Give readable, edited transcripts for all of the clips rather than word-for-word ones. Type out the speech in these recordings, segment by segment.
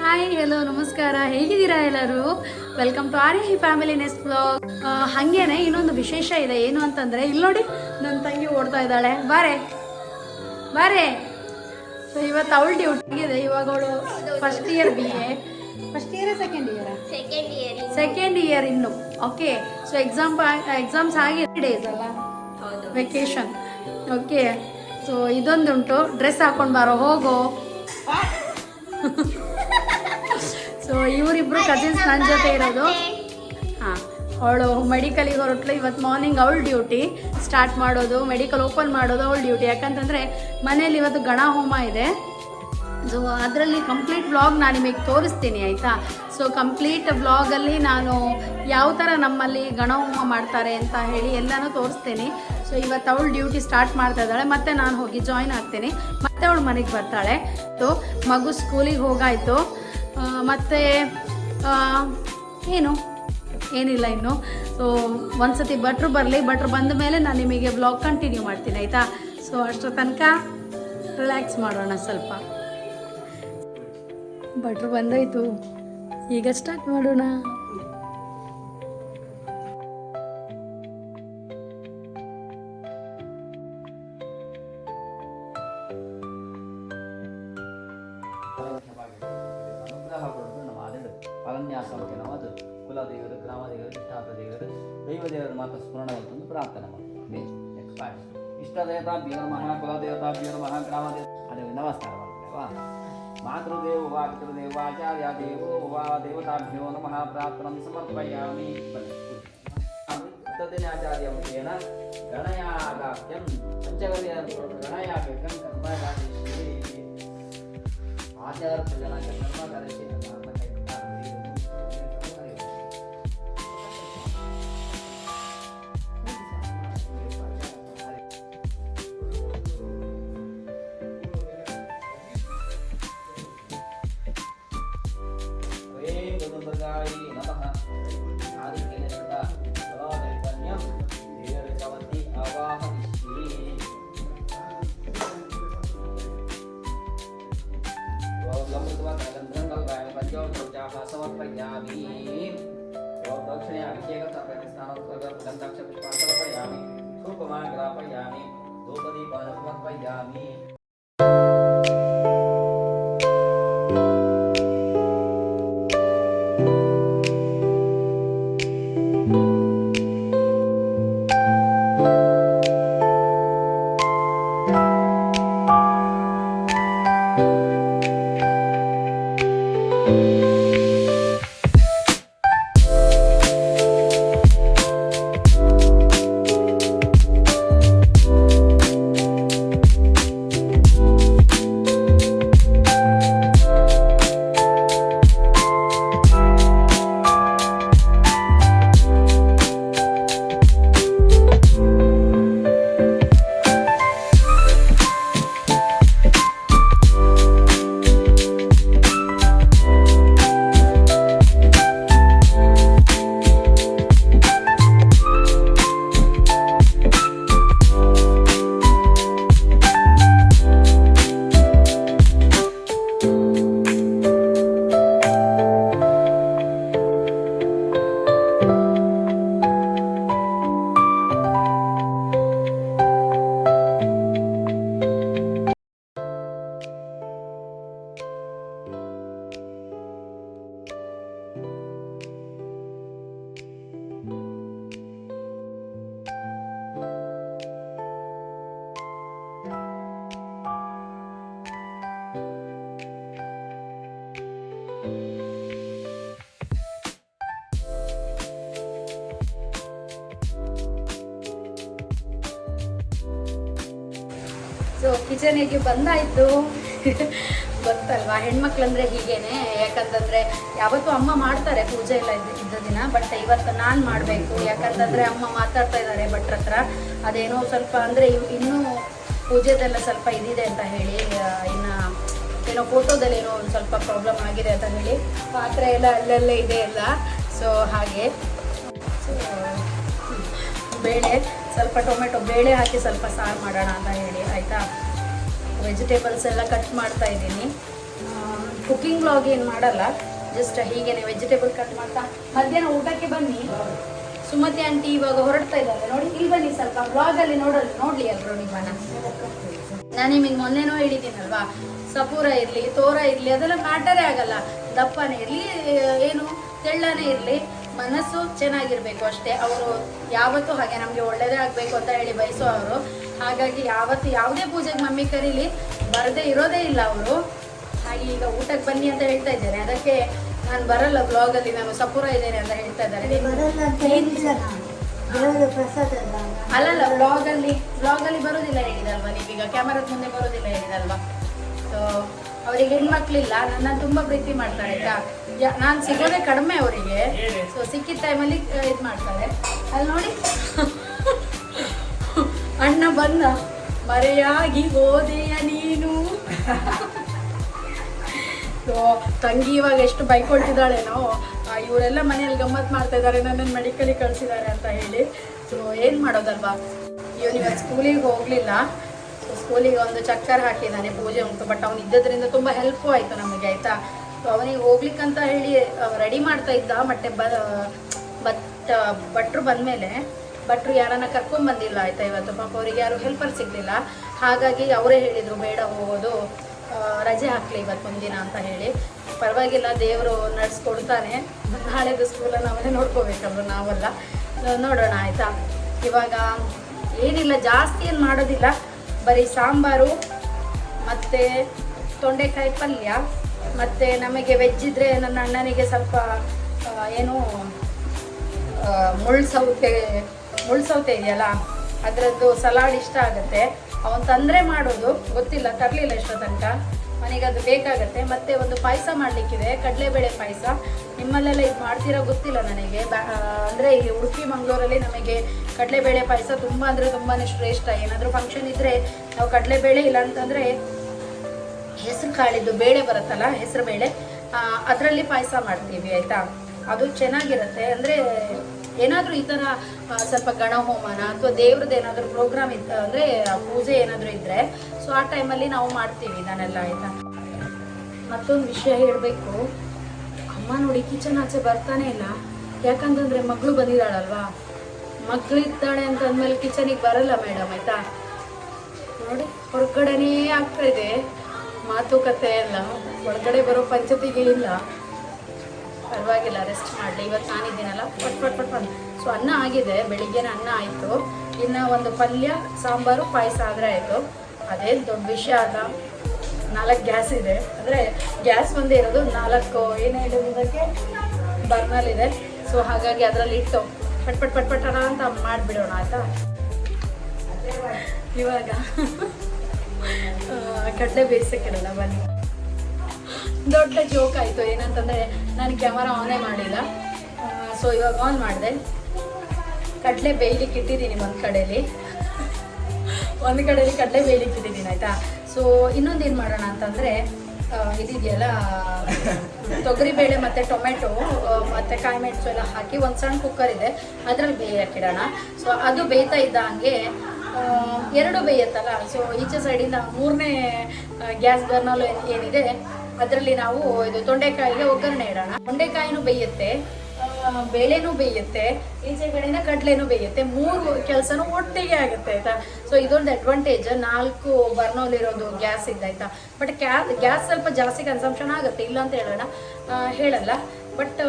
Hi hello ನಮಸ್ಕಾರ, ಹೇಗಿದ್ದೀರಾ ಎಲ್ಲರೂ? Welcome to our family next vlog. ಹಾಗೇನೆ ಇನ್ನೊಂದು ವಿಶೇಷ ಇದೆ. ಏನು ಅಂತಂದರೆ ಇಲ್ಲಿ ನೋಡಿ, ನನ್ನ ತಂಗಿ ಓಡ್ತಾ ಇದ್ದಾಳೆ. ಬಾರೆ ಬಾರೆ. ಸೊ ಇವತ್ತು ಅವಳು ಡ್ಯೂಟಿ ಇದೆ. ಇವಾಗ ಅವಳು first year BA. First year second year ಇನ್ನು. ಓಕೆ, ಸೊ ಎಕ್ಸಾಮ್ಸ್ ಆಗಿ ಡೇಸ್ ಅಲ್ಲ, ವೆಕೇಶನ್. ಓಕೆ, ಸೊ ಇದೊಂದುಂಟು. ಡ್ರೆಸ್ ಹಾಕೊಂಡು ಬಾರೋ ಹೋಗೋ. ಸೊ ಇವರಿಬ್ರು ಕಸಿನ್ಸ್ ನನ್ನ ಜೊತೆ ಇರೋದು. ಹಾಂ, ಅವಳು ಮೆಡಿಕಲಿಗೆ ಹೊರಟ್ಲು. ಇವತ್ತು ಮಾರ್ನಿಂಗ್ ಅವಳು ಡ್ಯೂಟಿ ಸ್ಟಾರ್ಟ್ ಮಾಡೋದು, ಮೆಡಿಕಲ್ ಓಪನ್ ಮಾಡೋದು ಅವಳು ಡ್ಯೂಟಿ. ಯಾಕಂತಂದರೆ ಮನೇಲಿ ಇವತ್ತು ಗಣ ಹೋಮ ಇದೆ. ಸೊ ಅದರಲ್ಲಿ ಕಂಪ್ಲೀಟ್ ವ್ಲಾಗ್ ನಾನು ನಿಮಗೆ ತೋರಿಸ್ತೀನಿ, ಆಯಿತಾ? ಸೊ ಕಂಪ್ಲೀಟ್ ವ್ಲಾಗಲ್ಲಿ ನಾನು ಯಾವ ಥರ ನಮ್ಮಲ್ಲಿ ಗಣ ಹೋಮ ಮಾಡ್ತಾರೆ ಅಂತ ಹೇಳಿ ಎಲ್ಲನೂ ತೋರಿಸ್ತೀನಿ. ಸೊ ಇವತ್ತು ಅವಳು ಡ್ಯೂಟಿ ಸ್ಟಾರ್ಟ್ ಮಾಡ್ತಾ ಇದ್ದಾಳೆ, ಮತ್ತು ನಾನು ಹೋಗಿ ಜಾಯ್ನ್ ಆಗ್ತೀನಿ, ಮತ್ತು ಅವಳು ಮನೆಗೆ ಬರ್ತಾಳೆ. ಸೊ ಮಗು ಸ್ಕೂಲಿಗೆ ಹೋಗಾಯಿತು. ಮತ್ತು ಏನಿಲ್ಲ ಇನ್ನು. ಸೊ ಒಂದ್ಸತಿ ಭಟ್ರು ಬರಲಿ, ಭಟ್ರು ಬಂದ ಮೇಲೆ ನಾನು ನಿಮಗೆ ವ್ಲಾಗ್ ಕಂಟಿನ್ಯೂ ಮಾಡ್ತೀನಿ, ಆಯಿತಾ? ಸೊ ಅಷ್ಟರ ತನಕ ರಿಲ್ಯಾಕ್ಸ್ ಮಾಡೋಣ ಸ್ವಲ್ಪ. ಭಟ್ರು ಬಂದಾಯಿತು, ಈಗ ಸ್ಟಾರ್ಟ್ ಮಾಡೋಣ. ಫಲನ್ಯಾಸಕ್ಕೆ ನಮ್ಮದು ಕುಲದೇವರು, ಗ್ರಾಮದೇವರು, ಇಷ್ಟಾದೇವರು, ದೈವದೇವರು ಮಾತ್ರ ಸ್ಮರಣವಂತಂದು ಪ್ರಾರ್ಥನೆ ಮಾಡಿ. Next point. ಇಷ್ಟದೇವತಾಭ್ಯೋ ನಮಃ, ಕುಲದೇವತಾಭ್ಯೋ ನಮಃ, ಗ್ರಾಮದೇವ. ಅದೇ ನಮಸ್ಕಾರ ಮಾಡ್ತೇವಾ. ಮಾತೃದೇವೋ ವಾ ಪಿತೃದೇವೋ ಆಚಾರ್ಯ ದೇವೋ ವಾ ದೇವತಾಭ್ಯೋ ನಮಃ ಪ್ರಾರ್ಥನಂ ಸಮರ್ಪಯಾಮಿ. ಆಚಾರ್ಯ ಮುಖೇನ ಗಣಯಾಗಾಖ್ಯಂ ಪಂಚಗವ್ಯ ಗಣಯಾಗಂ ಕರ್ಮಗಾದೇಶಿ ಆಚಾರ ಪ್ರಜನಕ ಕರ್ಮಗಾದೇಶಿ. समर्पयामि. दक्षिणे अभिषेक गंधाक्ष पुष्पाणि समर्पयामि. धूपमान् ग्रापयामि. धूपदीपान् समर्पयामि. ಸೊ ಕಿಚನಿಗೆ ಬಂದಾಯಿತು. ಗೊತ್ತಲ್ವಾ, ಹೆಣ್ಮಕ್ಳಂದ್ರೆ ಹೀಗೇನೆ. ಯಾಕಂತಂದರೆ ಯಾವತ್ತೂ ಅಮ್ಮ ಮಾಡ್ತಾರೆ ಪೂಜೆ ಎಲ್ಲ ಇದ್ದ ದಿನ, ಬಟ್ ಇವತ್ತು ನಾನು ಮಾಡಬೇಕು. ಯಾಕಂತಂದರೆ ಅಮ್ಮ ಮಾತಾಡ್ತಾ ಇದ್ದಾರೆ ಭಟ್ರ ಹತ್ರ. ಅದೇನೋ ಸ್ವಲ್ಪ ಅಂದರೆ ಇನ್ನೂ ಪೂಜೆದೆಲ್ಲ ಸ್ವಲ್ಪ ಇದಿದೆ ಅಂತ ಹೇಳಿ, ಇನ್ನು ಏನೋ ಫೋಟೋದಲ್ಲಿ ಏನೋ ಒಂದು ಸ್ವಲ್ಪ ಪ್ರಾಬ್ಲಮ್ ಆಗಿದೆ ಅಂತ ಹೇಳಿ, ಪಾತ್ರೆ ಎಲ್ಲ ಅಲ್ಲಲ್ಲೇ ಇದೆ ಎಲ್ಲ. ಸೊ ಹಾಗೆ ಬೇಳೆ ಸ್ವಲ್ಪ ಟೊಮೆಟೊ ಬೇಳೆ ಹಾಕಿ ಸ್ವಲ್ಪ ಸಾರು ಮಾಡೋಣ ಅಂತ ಹೇಳಿ, ಆಯಿತಾ? ವೆಜಿಟೇಬಲ್ಸ್ ಎಲ್ಲ ಕಟ್ ಮಾಡ್ತಾ ಇದ್ದೀನಿ. ಕುಕಿಂಗ್ ವ್ಲಾಗ್ ಏನು ಮಾಡಲ್ಲ, ಜಸ್ಟ್ ಹೀಗೇನೆ ವೆಜಿಟೇಬಲ್ ಕಟ್ ಮಾಡ್ತಾ. ಮಧ್ಯಾಹ್ನ ಊಟಕ್ಕೆ ಬನ್ನಿ. ಸುಮತಿ ಆಂಟಿ ಇವಾಗ ಹೊರಡ್ತಾ ಇದ್ದಾರೆ ನೋಡಿ, ಇಲ್ಲಿ ಬನ್ನಿ ಸ್ವಲ್ಪ ವ್ಲಾಗಲ್ಲಿ ನೋಡ್ಲಿ ಅಲ್ರು ನಿಮ್ಮನ್ನ. ನಾನು ನಿಮಗೆ ಮೊನ್ನೆನೂ ಹೇಳಿದ್ದೀನಲ್ವಾ, ಸಪೂರ ಇರಲಿ ತೋರ ಇರಲಿ ಅದೆಲ್ಲ ಮ್ಯಾಟರೇ ಆಗಲ್ಲ. ದಪ್ಪನೇ ಇರಲಿ ಏನು ತೆಳ್ಳನೇ ಇರಲಿ, ಮನಸ್ಸು ಚೆನ್ನಾಗಿರ್ಬೇಕು ಅಷ್ಟೇ. ಅವರು ಯಾವತ್ತೂ ಹಾಗೆ ನಮಗೆ ಒಳ್ಳೇದೇ ಆಗಬೇಕು ಅಂತ ಹೇಳಿ ಬಯಸೋ ಅವರು. ಹಾಗಾಗಿ ಯಾವತ್ತು ಯಾವುದೇ ಪೂಜೆಗೆ ಮಮ್ಮಿ ಕರೀಲಿ ಬರದೇ ಇರೋದೇ ಇಲ್ಲ ಅವರು. ಹಾಗೆ ಈಗ ಊಟಕ್ಕೆ ಬನ್ನಿ ಅಂತ ಹೇಳ್ತಾ ಇದ್ದೇನೆ, ಅದಕ್ಕೆ ನಾನು ಬರಲ್ಲ ಬ್ಲಾಗಲ್ಲಿ, ನಾನು ಸಪೂರ ಇದ್ದೇನೆ ಅಂತ ಹೇಳ್ತಾ ಇದ್ದಾರೆ. ಅಲ್ಲಲ್ಲ ಬ್ಲಾಗಲ್ಲಿ ಬರೋದಿಲ್ಲ ಹೇಳಿದಲ್ವಾ ನೀವೀಗ, ಕ್ಯಾಮರಾದ ಮುಂದೆ ಬರೋದಿಲ್ಲ ಹೇಳಿದಲ್ವಾ. ಸೊ ಅವರಿಗೆ ಹೆಣ್ಮಕ್ಳಿಲ್ಲ, ನನ್ನ ತುಂಬ ಪ್ರೀತಿ ಮಾಡ್ತಾರೆ ಆಯ್ತಾ. ನಾನು ಸಿಗೋದೇ ಕಡಿಮೆ ಅವರಿಗೆ, ಸೊ ಸಿಕ್ಕಿದ ಟೈಮಲ್ಲಿ ಇದು ಮಾಡ್ತಾರೆ. ಅಲ್ಲಿ ನೋಡಿ ಅಣ್ಣ ಬಂದ, ಮರೆಯಾಗಿ ಹೋದೆಯ ನೀನು. ಸೊ ತಂಗಿ ಇವಾಗ ಎಷ್ಟು ಬೈಕೊಳ್ತಿದ್ದಾಳೇನೋ, ಇವರೆಲ್ಲ ಮನೆಯಲ್ಲಿ ಗಮ್ಮತ್ತು ಮಾಡ್ತಾ ಇದ್ದಾರೆ ನನ್ನನ್ನು ಮೆಡಿಕಲಿಗೆ ಕಳಿಸಿದ್ದಾರೆ ಅಂತ ಹೇಳಿ. ಸೊ ಏನು ಮಾಡೋದಲ್ವಾ, ಇವತ್ತು ಸ್ಕೂಲಿಗೆ ಹೋಗಲಿಲ್ಲ. ಸೊ ಸ್ಕೂಲಿಗೆ ಒಂದು ಚಕ್ಕರ್ ಹಾಕಿದ್ದಾನೆ, ಪೂಜೆ ಉಂಟು. ಬಟ್ ಅವ್ನು ಇದ್ದದ್ರಿಂದ ತುಂಬ ಹೆಲ್ಪು ಆಯಿತು ನಮಗೆ ಆಯಿತಾ. ಸೊ ಅವನಿಗೆ ಹೋಗ್ಲಿಕ್ಕಂತ ಹೇಳಿ ರೆಡಿ ಮಾಡ್ತಾ ಇದ್ದ. ಮತ್ತೆ ಭಟ್ರು ಬಂದಮೇಲೆ ಭಟ್ರು ಯಾರನ್ನ ಕರ್ಕೊಂಡ್ಬಂದಿಲ್ಲ ಆಯಿತಾ ಇವತ್ತು. ಪಾಪ ಅವರಿಗೆ ಯಾರು ಹೆಲ್ಪರ್ ಸಿಗಲಿಲ್ಲ. ಹಾಗಾಗಿ ಅವರೇ ಹೇಳಿದರು ಬೇಡ ಹೋಗೋದು, ರಜೆ ಹಾಕಲಿ ಇವತ್ತು ಒಂದಿನ ಅಂತ ಹೇಳಿ. ಪರವಾಗಿಲ್ಲ, ದೇವರು ನಡೆಸ್ಕೊಡ್ತಾನೆ. ನಾಳೆದು ಸ್ಕೂಲನ್ನು ಅವನೇ ನೋಡ್ಕೋಬೇಕಲ್ವ, ನಾವಲ್ಲ. ನೋಡೋಣ ಆಯಿತಾ. ಇವಾಗ ಏನಿಲ್ಲ, ಜಾಸ್ತಿ ಏನು ಮಾಡೋದಿಲ್ಲ, ಬರೀ ಸಾಂಬಾರು ಮತ್ತು ತೊಂಡೆಕಾಯಿ ಪಲ್ಯ. ಮತ್ತು ನಮಗೆ ವೆಜ್ ಇದ್ದರೆ ನನ್ನ ಅಣ್ಣನಿಗೆ ಸ್ವಲ್ಪ ಏನು ಮುಳ್ಸೌತೆ ಇದೆಯಲ್ಲ ಅದರದ್ದು ಸಲಾಡ್ ಇಷ್ಟ ಆಗುತ್ತೆ. ಅವನು ತಂದರೆ ಮಾಡೋದು ಗೊತ್ತಿಲ್ಲ, ತರಲಿಲ್ಲ ಇಷ್ಟೋ ತನಕ. ಅವನಿಗೆ ಅದು ಬೇಕಾಗತ್ತೆ. ಮತ್ತು ಒಂದು ಪಾಯಸ ಮಾಡಲಿಕ್ಕಿದೆ, ಕಡಲೆಬೇಳೆ ಪಾಯಸ. ನಿಮ್ಮಲ್ಲೆಲ್ಲ ಇದು ಮಾಡ್ತೀರಾ ಗೊತ್ತಿಲ್ಲ ನನಗೆ. ಅಂದರೆ ಇಲ್ಲಿ ಉಡುಪಿ ಮಂಗಳೂರಲ್ಲಿ ನಮಗೆ ಕಡಲೆಬೇಳೆ ಪಾಯಸ ತುಂಬ ಅಂದರೆ ತುಂಬಾ ಶ್ರೇಷ್ಠ. ಏನಾದರೂ ಫಂಕ್ಷನ್ ಇದ್ದರೆ ನಾವು ಕಡಲೆಬೇಳೆ ಇಲ್ಲ ಅಂತಂದರೆ ಹೆಸರು ಕಾಳಿದ್ದು ಬೇಳೆ ಬರುತ್ತಲ್ಲ, ಹೆಸರು ಬೇಳೆ, ಅದರಲ್ಲಿ ಪಾಯಸ ಮಾಡ್ತೀವಿ ಆಯಿತಾ. ಅದು ಚೆನ್ನಾಗಿರುತ್ತೆ. ಅಂದರೆ ಏನಾದರೂ ಈ ಥರ ಸ್ವಲ್ಪ ಗಣಹೋಮನ ಅಥವಾ ದೇವ್ರದ್ದು ಏನಾದರೂ ಪ್ರೋಗ್ರಾಮ್ ಇತ್ತು ಅಂದರೆ ಪೂಜೆ ಏನಾದರೂ ಇದ್ದರೆ, ಸೊ ಆ ಟೈಮಲ್ಲಿ ನಾವು ಮಾಡ್ತೀವಿ ಇದನ್ನೆಲ್ಲ ಆಯಿತಾ. ಮತ್ತೊಂದು ವಿಷಯ ಹೇಳಬೇಕು, ಅಮ್ಮ ನೋಡಿ ಕಿಚನ್ ಆಚೆ ಬರ್ತಾನೆ ಇಲ್ಲ. ಯಾಕಂತಂದರೆ ಮಗಳು ಬಂದಿದ್ದಾಳಲ್ವಾ, ಮಗಳಿದ್ದಾಳೆ ಅಂತಂದಮೇಲೆ ಕಿಚನಿಗೆ ಬರಲ್ಲ ಮೇಡಮ್ ಆಯಿತಾ. ನೋಡಿ ಹೊರಗಡೆನೇ ಆಗ್ತಾಯಿದೆ ಮಾತುಕತೆ ಎಲ್ಲ, ಹೊರಗಡೆ ಬರೋ ಪಂಚಾಯತಿಗೆ ಇಲ್ಲ. ಪರವಾಗಿಲ್ಲ, ರೆಸ್ಟ್ ಮಾಡಲಿ. ಇವತ್ತು ನಾನಿದ್ದೀನಲ್ಲ, ಪಟ್ ಬಂದು. ಸೊ ಅನ್ನ ಆಗಿದೆ, ಬೆಳಿಗ್ಗೆನೇ ಅನ್ನ ಆಯಿತು. ಇನ್ನು ಒಂದು ಪಲ್ಯ ಸಾಂಬಾರು ಪಾಯಸ ಆದರೆ ಆಯಿತು. ಅದೇನು ದೊಡ್ಡ ವಿಷಯ ಅಲ್ಲ. 4 ಗ್ಯಾಸ್ ಇದೆ, ಅಂದರೆ ಗ್ಯಾಸ್ ಒಂದೇ ಇರೋದು, 4 ಏನು ಇಡೋದಕ್ಕೆ ಬರ್ನಲ್ಲಿದೆ. ಸೊ ಹಾಗಾಗಿ ಅದರಲ್ಲಿ ಇಟ್ಟು ಪಟ್ ಅಂತ ಮಾಡಿಬಿಡೋಣ ಆಯಿತಾ. ಇವಾಗ ಕಡಲೆ ಬೇಯಿಸೋಕ್ಕಿರಲ್ಲ ಬನ್ನಿ. ದೊಡ್ಡ ಜೋಕ್ ಆಯಿತು. ಏನಂತಂದರೆ ನಾನು ಕ್ಯಾಮರಾ ಆನೇ ಮಾಡಿಲ್ಲ. ಸೊ ಇವಾಗ ಆನ್ ಮಾಡಿದೆ. ಕಡಲೆ ಬೇಯಲಿಕ್ಕೆ ಇಟ್ಟಿದ್ದೀನಿ ಒಂದು ಕಡೆಯಲ್ಲಿ ಕಡಲೆ ಬೇಯಲಿಕ್ಕೆ ಇಟ್ಟಿದ್ದೀನಿ ಆಯಿತಾ. ಸೊ ಇನ್ನೊಂದೇನು ಮಾಡೋಣ ಅಂತಂದರೆ, ಇದಿದೆಯಲ್ಲ ತೊಗರಿಬೇಳೆ ಮತ್ತು ಟೊಮೆಟೊ ಮತ್ತು ಕಾಯಿ ಮೆಣಸು ಎಲ್ಲ ಹಾಕಿ ಒಂದು ಸಣ್ಣ ಕುಕ್ಕರ್ ಇದೆ, ಅದರಲ್ಲಿ ಬೇಯಕ್ಕಿಡೋಣ. ಸೊ ಅದು ಬೇಯ್ತಾ ಇದ್ದ ಹಾಗೆ 2 ಬೇಯುತ್ತಲ್ಲ. ಸೊ ಈಚೆ ಸೈಡಿಂದ 3ನೇ ಗ್ಯಾಸ್ ಬರ್ನಲ್ಲಿ ಏನಿದೆ ಅದರಲ್ಲಿ ನಾವು ಇದು ತೊಂಡೆಕಾಯಿಗೆ ಒಗ್ಗರಣೆ ಇಡೋಣ. ತೊಂಡೆಕಾಯಿನೂ ಬೇಯುತ್ತೆ, ಬೇಳೆನೂ ಬೇಯುತ್ತೆ, ಈಚೆ ಕಡೆಯಿಂದ ಕಡಲೆನೂ ಬೇಯುತ್ತೆ. 3 ಕೆಲಸನೂ ಒಟ್ಟಿಗೆ ಆಗುತ್ತೆ ಆಯಿತಾ. ಸೊ ಇದೊಂದು ಅಡ್ವಾಂಟೇಜ್ 4 ಬರ್ನೋಲಿರೋದು ಗ್ಯಾಸ್ ಇದ್ದಾಯ್ತಾ. ಬಟ್ ಗ್ಯಾಸ್ ಸ್ವಲ್ಪ ಜಾಸ್ತಿ ಕನ್ಸಂಪ್ಷನ್ ಆಗುತ್ತೆ, ಇಲ್ಲ ಅಂತ ಹೇಳಲ್ಲ. ಬಟ್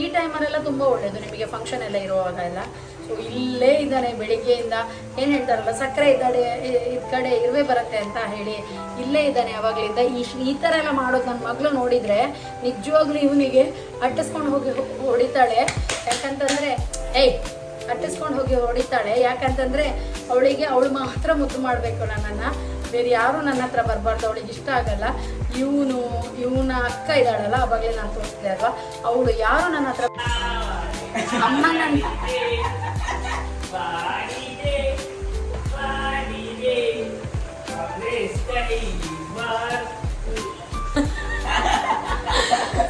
ಈ ಟೈಮಲ್ಲೆಲ್ಲ ತುಂಬ ಒಳ್ಳೆಯದು ನಿಮಗೆ, ಫಂಕ್ಷನ್ ಎಲ್ಲ ಇರುವಾಗ ಎಲ್ಲ. ಸೊ ಇಲ್ಲೇ ಇದ್ದಾನೆ ಬೆಳಿಗ್ಗೆಯಿಂದ. ಏನು ಹೇಳ್ತಾರಲ್ಲ, ಸಕ್ಕರೆ ಇದ್ದಾಳೆ ಈ ಕಡೆ ಇರುವೆ ಬರುತ್ತೆ ಅಂತ ಹೇಳಿ ಇಲ್ಲೇ ಇದ್ದಾನೆ ಯಾವಾಗಲಿಂದ. ಈ ಥರ ಎಲ್ಲ ಮಾಡೋದು ನನ್ನ ಮಗಳು ನೋಡಿದರೆ ನಿಜವಾಗ್ಲೂ ಇವನಿಗೆ ಅಟ್ಟಿಸ್ಕೊಂಡು ಹೋಗಿ ಹೊಡಿತಾಳೆ. ಯಾಕಂತಂದರೆ ಅಟ್ಟಿಸ್ಕೊಂಡು ಹೋಗಿ ಹೊಡಿತಾಳೆ. ಯಾಕಂತಂದರೆ ಅವಳು ಮಾತ್ರ ಮುದ್ದು ಮಾಡಬೇಕು ನನ್ನನ್ನು, ಬೇರೆ ಯಾರೂ ನನ್ನ ಹತ್ರ ಬರಬಾರ್ದು, ಅವಳಿಗೆ ಇಷ್ಟ ಆಗಲ್ಲ. ಇವನ ಅಕ್ಕ ಇದ್ದಾಳಲ್ಲ, ಅವಾಗಲೇ ನಾನು ತೋರಿಸಿದೆ ಅಲ್ವಾ, ಅವಳು ಯಾರು ನನ್ನ ಹತ್ರ ಅಮ್ಮ ನನ್ನ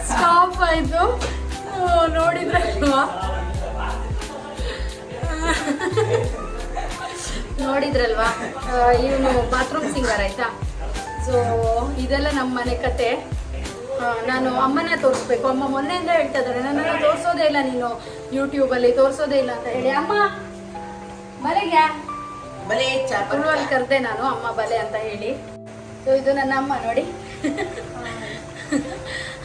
ಸ್ಟಾಪ್ ಆಯಿತು. ನೋಡಿದ್ರಲ್ವಾ ಇವನು ಬಾತ್ರೂಮ್ ಸಿಂಗರ್ ಆಯಿತಾ. ಸೊ ಸೊ ಇದೆಲ್ಲ ನಮ್ಮ ಮನೆ ಕತೆ. ನಾನು ಅಮ್ಮನ ತೋರಿಸ್ಬೇಕು. ಅಮ್ಮ ಮೊನ್ನೆಯಿಂದ ಹೇಳ್ತಾ ಇದ್ದಾರೆ ನನ್ನನ್ನು ತೋರಿಸೋದೇ ಇಲ್ಲ ನೀನು ಯೂಟ್ಯೂಬಲ್ಲಿ, ತೋರಿಸೋದೇ ಇಲ್ಲ ಅಂತ ಹೇಳಿ. ಅಮ್ಮ ಬಲೆಗೆ ತುಳುವಲ್ಲಿ ಕರೆದೆ ನಾನು, ಅಮ್ಮ ಬಲೆ ಅಂತ ಹೇಳಿ. ಸೊ ಇದು ನನ್ನ ಅಮ್ಮ ನೋಡಿ,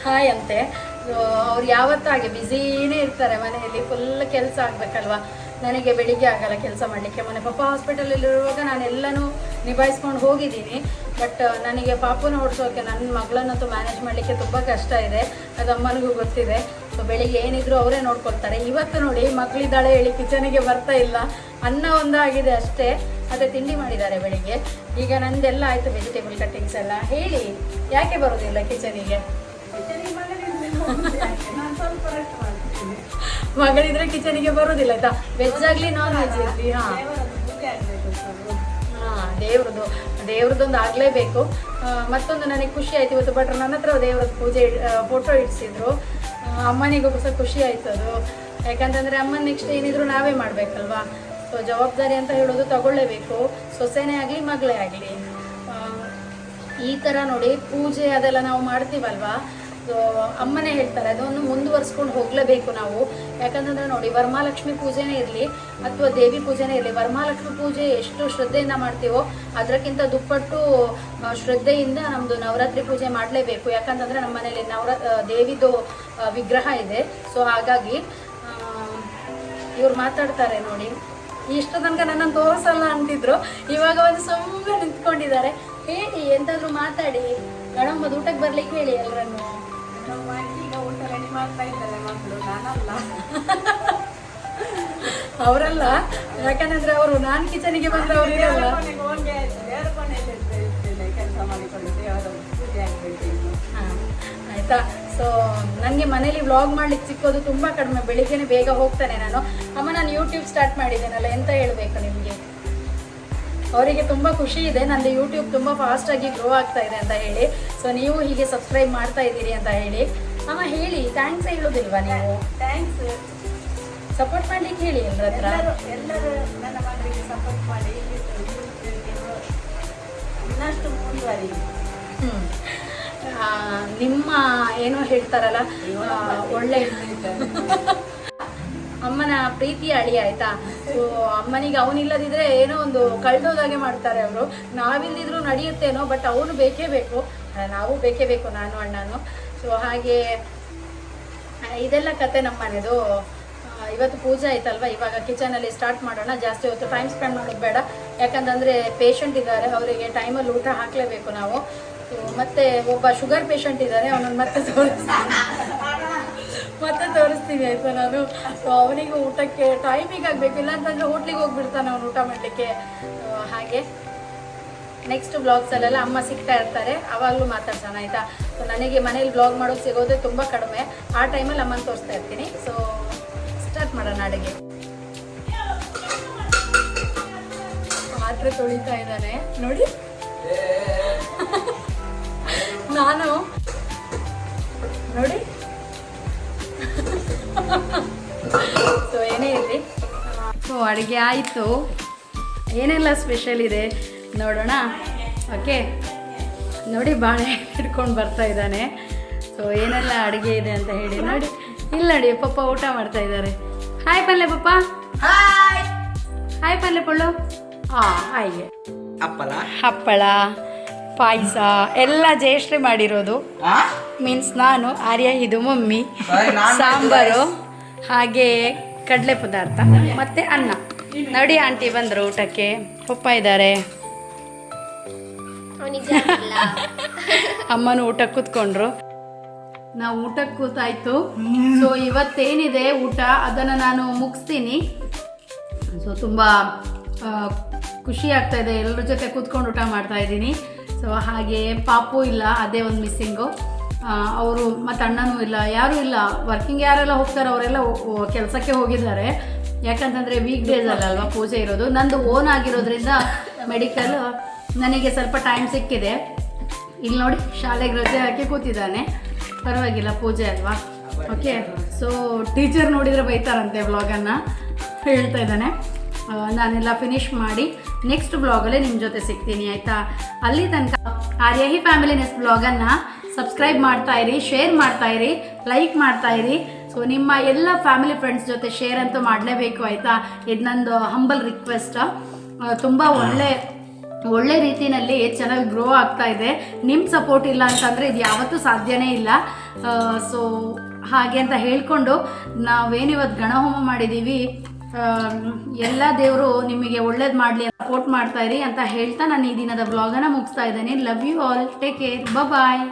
ಹಾಯ್ ಅಂತೆ. ಸೊ ಅವ್ರು ಯಾವತ್ತೂ ಹಾಗೆ ಬ್ಯುಸಿನೇ ಇರ್ತಾರೆ ಮನೆಯಲ್ಲಿ, ಫುಲ್ ಕೆಲಸ ಆಗಬೇಕಲ್ವಾ. ನನಗೆ ಬೆಳಿಗ್ಗೆ ಆಗಲ್ಲ ಕೆಲಸ ಮಾಡಲಿಕ್ಕೆ. ಮೊನ್ನೆ ಪಾಪ ಹಾಸ್ಪಿಟಲಲ್ಲಿರುವಾಗ ನಾನೆಲ್ಲನೂ ನಿಭಾಯಿಸ್ಕೊಂಡು ಹೋಗಿದ್ದೀನಿ. ಬಟ್ ನನಗೆ ಪಾಪನ ಓಡಿಸೋಕೆ, ನನ್ನ ಮಗಳನ್ನಂತೂ ಮ್ಯಾನೇಜ್ ಮಾಡಲಿಕ್ಕೆ ತುಂಬ ಕಷ್ಟ ಇದೆ. ಅದು ಅಮ್ಮನಿಗೂ ಗೊತ್ತಿದೆ. ಸೊ ಬೆಳಿಗ್ಗೆ ಏನಿದ್ರು ಅವರೇ ನೋಡ್ಕೊಳ್ತಾರೆ. ಇವತ್ತು ನೋಡಿ ಮಕ್ಕಳಿದ್ದಾಳೆ ಹೇಳಿ ಕಿಚನಿಗೆ ಬರ್ತಾ ಇಲ್ಲ. ಅನ್ನ ಒಂದಾಗಿದೆ ಅಷ್ಟೇ, ಅದೇ ತಿಂಡಿ ಮಾಡಿದ್ದಾರೆ ಬೆಳಿಗ್ಗೆ. ಈಗ ನಂದೆಲ್ಲ ಆಯಿತು, ವೆಜಿಟೇಬಲ್ ಕಟ್ಟಿಂಗ್ಸ್ ಎಲ್ಲ. ಹೇಳಿ ಯಾಕೆ ಬರೋದಿಲ್ಲ ಕಿಚನಿಗೆ? ಮಗಳಿದ್ರೆ ಕಿಚನಿಗೆ ಬರೋದಿಲ್ಲ ಆಯ್ತಾ, ವೆಜ್ ಆಗಲಿ ನಾನ್ ವೆಜ್ ಇರಲಿ. ಹಾಂ ದೇವ್ರದ್ದೊಂದು ಆಗಲೇಬೇಕು. ಮತ್ತೊಂದು ನನಗೆ ಖುಷಿ ಆಯ್ತು ಇವತ್ತು ಭಟ್ರು ನನ್ನ ಹತ್ರ ದೇವ್ರದ್ದು ಪೂಜೆ ಫೋಟೋ ಇಡಿಸಿದ್ರು. ಅಮ್ಮನಿಗೂ ಸಹ ಖುಷಿ ಆಯ್ತು ಅದು. ಯಾಕಂತಂದರೆ ಅಮ್ಮನ ನೆಕ್ಸ್ಟ್ ಏನಿದ್ರು ನಾವೇ ಮಾಡಬೇಕಲ್ವಾ. ಸೊ ಜವಾಬ್ದಾರಿ ಅಂತ ಹೇಳೋದು ತಗೊಳ್ಳೇಬೇಕು, ಸೊಸೆನೇ ಆಗಲಿ ಮಗಳೇ ಆಗಲಿ. ಈ ಥರ ನೋಡಿ ಪೂಜೆ ಅದೆಲ್ಲ ನಾವು ಮಾಡ್ತೀವಲ್ವಾ. ಸೊ ಅಮ್ಮನೇ ಹೇಳ್ತಾರೆ ಅದನ್ನು ಮುಂದುವರ್ಸ್ಕೊಂಡು ಹೋಗಲೇಬೇಕು ನಾವು. ಯಾಕಂತಂದರೆ ನೋಡಿ ವರಮಹಾಲಕ್ಷ್ಮಿ ಪೂಜೆನೇ ಇರಲಿ ಅಥವಾ ದೇವಿ ಪೂಜೆನೇ ಇರಲಿ, ವರಮಹಾಲಕ್ಷ್ಮಿ ಪೂಜೆ ಎಷ್ಟು ಶ್ರದ್ಧೆಯಿಂದ ಮಾಡ್ತೀವೋ ಅದಕ್ಕಿಂತ ದುಪ್ಪಟ್ಟು ಶ್ರದ್ಧೆಯಿಂದ ನಮ್ಮದು ನವರಾತ್ರಿ ಪೂಜೆ ಮಾಡಲೇಬೇಕು. ಯಾಕಂತಂದರೆ ನಮ್ಮ ಮನೇಲಿ ದೇವಿದು ವಿಗ್ರಹ ಇದೆ. ಸೊ ಹಾಗಾಗಿ ಇವ್ರು ಮಾತಾಡ್ತಾರೆ ನೋಡಿ. ಇಷ್ಟು ತನಕ ನನ್ನನ್ನು ತೋರಿಸಲ್ಲ ಅಂತಿದ್ರು, ಇವಾಗ ಒಂದು ಸುಮ್ಮನೆ ನಿಂತ್ಕೊಂಡಿದ್ದಾರೆ. ಹೇಳಿ ಎಂತಾದರೂ ಮಾತಾಡಿ. ಗಣಮ್ಮದು ಊಟಕ್ಕೆ ಬರ್ಲಿಕ್ಕೆ ಹೇಳಿ ಎಲ್ಲರನ್ನು. ಅವರಲ್ಲ, ಯಾಕಂದ್ರೆ ಅವರು ನಾನು ಕಿಚನಿಗೆ ಬಂದ್ರೆ ಅವರು ಇರಲ್ಲ. ಆಯ್ತಾ. ಸೊ ನನಗೆ ಮನೇಲಿ ವ್ಲಾಗ್ ಮಾಡ್ಲಿಕ್ಕೆ ಸಿಕ್ಕೋದು ತುಂಬ ಕಡಿಮೆ. ಬೆಳಿಗ್ಗೆನೆ ಬೇಗ ಹೋಗ್ತಾನೆ ನಾನು. ಅಮ್ಮ ನಾನು ಯೂಟ್ಯೂಬ್ ಸ್ಟಾರ್ಟ್ ಮಾಡಿದ್ದೇನಲ್ಲ, ಎಂತ ಹೇಳಬೇಕು ನಿಮಗೆ. ಅವರಿಗೆ ತುಂಬ ಖುಷಿ ಇದೆ ನಂದು ಯೂಟ್ಯೂಬ್ ತುಂಬ ಫಾಸ್ಟಾಗಿ ಗ್ರೋ ಆಗ್ತಾ ಇದೆ ಅಂತ ಹೇಳಿ. ಸೊ ನೀವು ಹೀಗೆ ಸಬ್ಸ್ಕ್ರೈಬ್ ಮಾಡ್ತಾ ಇದ್ದೀರಿ ಅಂತ ಹೇಳಿ. ಅಮ್ಮ ಹೇಳಿ, ಥ್ಯಾಂಕ್ಸ್ ಹೇಳೋದಿಲ್ವಾ ನೀವು? ಥ್ಯಾಂಕ್ಸ್. ಸಪೋರ್ಟ್ ಮಾಡ್ಲಿಕ್ಕೆ ಹೇಳಿ ಎಲ್ಲರ ಹತ್ರ. ಎಲ್ಲರೂ ನನ್ನ ಮಗಳಿಗೆ ಸಪೋರ್ಟ್ ಮಾಡಿ ಇನ್ನಷ್ಟು ಮುಂದುವರಿ. ನಿಮ್ಮ ಏನೋ ಹೇಳ್ತಾರಲ್ಲ, ಒಳ್ಳೆ ಅಮ್ಮನ ಪ್ರೀತಿಯ ಅಳಿ ಆಯ್ತಾ. ಸೊ ಅಮ್ಮನಿಗೆ ಅವನಿಲ್ಲದಿದ್ರೆ ಏನೋ ಒಂದು ಕಳ್ದೋದಾಗೆ ಮಾಡ್ತಾರೆ ಅವರು. ನಾವಿಲ್ಲದಿದ್ರು ನಡೆಯುತ್ತೇನೋ, ಬಟ್ ಅವನು ಬೇಕೇ ಬೇಕು, ನಾವು ಬೇಕೇ ಬೇಕು, ನಾನು ಅಣ್ಣನು. ಸೊ ಹಾಗೆ ಇದೆಲ್ಲ ಕತೆ ನಮ್ಮ ಮನೆದು. ಇವತ್ತು ಪೂಜೆ ಆಯ್ತಲ್ವ, ಇವಾಗ ಕಿಚನಲ್ಲಿ ಸ್ಟಾರ್ಟ್ ಮಾಡೋಣ. ಜಾಸ್ತಿ ಹೊತ್ತು ಟೈಮ್ ಸ್ಪೆಂಡ್ ಮಾಡೋದು ಬೇಡ, ಯಾಕಂತಂದರೆ ಪೇಷಂಟ್ ಇದ್ದಾರೆ, ಅವರಿಗೆ ಟೈಮಲ್ಲಿ ಊಟ ಹಾಕಲೇಬೇಕು ನಾವು. ಮತ್ತು ಒಬ್ಬ ಶುಗರ್ ಪೇಷಂಟ್ ಇದ್ದಾರೆ, ಅವನನ್ನು ಮತ್ತೆ ತೋರಿಸ್ತೀವಿ ಆಯಿತಾ ನಾನು. ಸೊ ಅವನಿಗೂ ಊಟಕ್ಕೆ ಟೈಮಿಗೆ ಆಗಬೇಕು, ಇಲ್ಲಾಂತಂದರೆ ಹೋಟ್ಲಿಗೆ ಹೋಗ್ಬಿಡ್ತಾನೆ ಅವನು ಊಟ ಮಾಡಲಿಕ್ಕೆ. ಹಾಗೆ ನೆಕ್ಸ್ಟ್ ಬ್ಲಾಗ್ಸಲ್ಲೆಲ್ಲ ಅಮ್ಮ ಸಿಗ್ತಾ ಇರ್ತಾರೆ, ಆವಾಗಲೂ ಮಾತಾಡ್ಸೋಣ ಆಯಿತಾ. ಸೊ ನನಗೆ ಮನೇಲಿ ಬ್ಲಾಗ್ ಮಾಡೋದು ಸಿಗೋದೇ ತುಂಬ ಕಡಿಮೆ. ಆ ಟೈಮಲ್ಲಿ ಅಮ್ಮನ ತೋರಿಸ್ತಾ ಇರ್ತೀನಿ. ಸೊ ಸ್ಟಾರ್ಟ್ ಮಾಡೋಣ ಅಡುಗೆ. ಪಾತ್ರೆ ತೊಳಿತಾ ಇದ್ದಾನೆ ನೋಡಿ. ನಾನು ನೋಡಿ. ಸೊ ಏನೇ ಇರಲಿ, ಸೊ ಅಡುಗೆ ಆಯಿತು. ಏನೆಲ್ಲ ಸ್ಪೆಷಲ್ ಇದೆ ನೋಡೋಣ. ಓಕೆ ನೋಡಿ, ಬಾಳೆ ಹಿಡ್ಕೊಂಡು ಬರ್ತಾ ಇದ್ದಾನೆ. ಸೊ ಏನೆಲ್ಲ ಅಡುಗೆ ಇದೆ ಅಂತ ಹೇಳಿ ನೋಡಿ. ಇಲ್ಲ ನೋಡಿ, ಪಪ್ಪ ಊಟ ಮಾಡ್ತಾ ಇದ್ದಾರೆ. ಹಾಯ್ ಪಲ್ಲೆ ಪಪ್ಪ. ಹಾಯ್ ಪಲ್ಲೆ ಪಳ್ಳು. ಹಾಗೆ ಹಪ್ಪಳ ಪಾಯಸ ಎಲ್ಲ ಜಯಶ್ರೀ ಮಾಡಿರೋದು. ಮೀನ್ಸ್ ನಾನು, ಆರ್ಯ, ಇದು ಮಮ್ಮಿ. ಸಾಂಬಾರು ಹಾಗೆ ಕಡಲೆ ಪದಾರ್ಥ ಮತ್ತು ಅನ್ನ. ನೋಡಿ ಆಂಟಿ ಬಂದರು ಊಟಕ್ಕೆ, ಪಪ್ಪ ಇದ್ದಾರೆ, ಅಮ್ಮನೂ ಊಟಕ್ಕೆ ಕೂತ್ಕೊಂಡ್ರು. ನಾವು ಊಟಕ್ಕೆ ಕೂತಾಯ್ತು. ಸೊ ಇವತ್ತೇನಿದೆ ಊಟ ಅದನ್ನು ನಾನು ಮುಗಿಸ್ತೀನಿ. ಸೊ ತುಂಬ ಖುಷಿ ಆಗ್ತಾ ಇದೆ, ಎಲ್ಲರ ಜೊತೆ ಕೂತ್ಕೊಂಡು ಊಟ ಮಾಡ್ತಾ ಇದ್ದೀನಿ. ಸೊ ಹಾಗೆ ಪಾಪು ಇಲ್ಲ, ಅದೇ ಒಂದು ಮಿಸ್ಸಿಂಗು. ಅವರು ಮತ್ತು ಅಣ್ಣನೂ ಇಲ್ಲ, ಯಾರೂ ಇಲ್ಲ. ವರ್ಕಿಂಗ್ ಯಾರೆಲ್ಲ ಹೋಗ್ತಾರೆ ಅವರೆಲ್ಲ ಕೆಲಸಕ್ಕೆ ಹೋಗಿದ್ದಾರೆ. ಯಾಕಂತಂದರೆ ವೀಕ್ ಡೇಸ್ ಅಲ್ಲಲ್ವ ಪೂಜೆ ಇರೋದು. ನಂದು ಓನ್ ಆಗಿರೋದ್ರಿಂದ ಮೆಡಿಕಲ್ ನನಗೆ ಸ್ವಲ್ಪ ಟೈಮ್ ಸಿಕ್ಕಿದೆ. ಇಲ್ಲಿ ನೋಡಿ, ಶಾಲೆಗೆ ರಜೆ ಹಾಕಿ ಕೂತಿದ್ದಾನೆ. ಪರವಾಗಿಲ್ಲ, ಪೂಜೆ ಅಲ್ವಾ. ಓಕೆ. ಸೊ ಟೀಚರ್ ನೋಡಿದರೆ ಬೈತಾರಂತೆ ವ್ಲಾಗನ್ನು ಹೇಳ್ತಾ ಇದ್ದಾನೆ. ನಾನೆಲ್ಲ ಫಿನಿಶ್ ಮಾಡಿ ನೆಕ್ಸ್ಟ್ ಬ್ಲಾಗಲ್ಲೇ ನಿಮ್ಮ ಜೊತೆ ಸಿಗ್ತೀನಿ ಆಯಿತಾ. ಅಲ್ಲಿ ತನಕ ಆರ್ಯಾಹಿ ಫ್ಯಾಮಿಲಿ ನೆಕ್ಸ್ಟ್ ಬ್ಲಾಗನ್ನು ಸಬ್ಸ್ಕ್ರೈಬ್ ಮಾಡ್ತಾಯಿರಿ, ಶೇರ್ ಮಾಡ್ತಾಯಿರಿ, ಲೈಕ್ ಮಾಡ್ತಾಯಿರಿ. ಸೊ ನಿಮ್ಮ ಎಲ್ಲ ಫ್ಯಾಮಿಲಿ ಫ್ರೆಂಡ್ಸ್ ಜೊತೆ ಶೇರ್ ಅಂತೂ ಮಾಡಲೇಬೇಕು ಆಯಿತಾ. ಇದು ನಂದು ಹಂಬಲ್ ರಿಕ್ವೆಸ್ಟ್. ತುಂಬ ಒಳ್ಳೆ ರೀತಿಯಲ್ಲಿ ಚಾನಲ್ ಗ್ರೋ ಆಗ್ತಾ ಇದೆ. ನಿಮ್ಮ ಸಪೋರ್ಟ್ ಇಲ್ಲ ಅಂತಂದರೆ ಇದು ಯಾವತ್ತೂ ಸಾಧ್ಯನೇ ಇಲ್ಲ. ಸೊ ಹಾಗೆ ಅಂತ ಹೇಳ್ಕೊಂಡು ನಾವೇನಿವತ್ತು ಗಣಹೋಮ ಮಾಡಿದ್ದೀವಿ, ಎಲ್ಲ ದೇವರು ನಿಮಗೆ ಒಳ್ಳೇದು ಮಾಡಲಿ, ಸಪೋರ್ಟ್ ಮಾಡ್ತಾಯಿರಿ ಅಂತ ಹೇಳ್ತಾ ನಾನು ಈ ದಿನದ ಬ್ಲಾಗನ್ನು ಮುಗಿಸ್ತಾ ಇದ್ದೇನೆ. Love you all, take care, bye.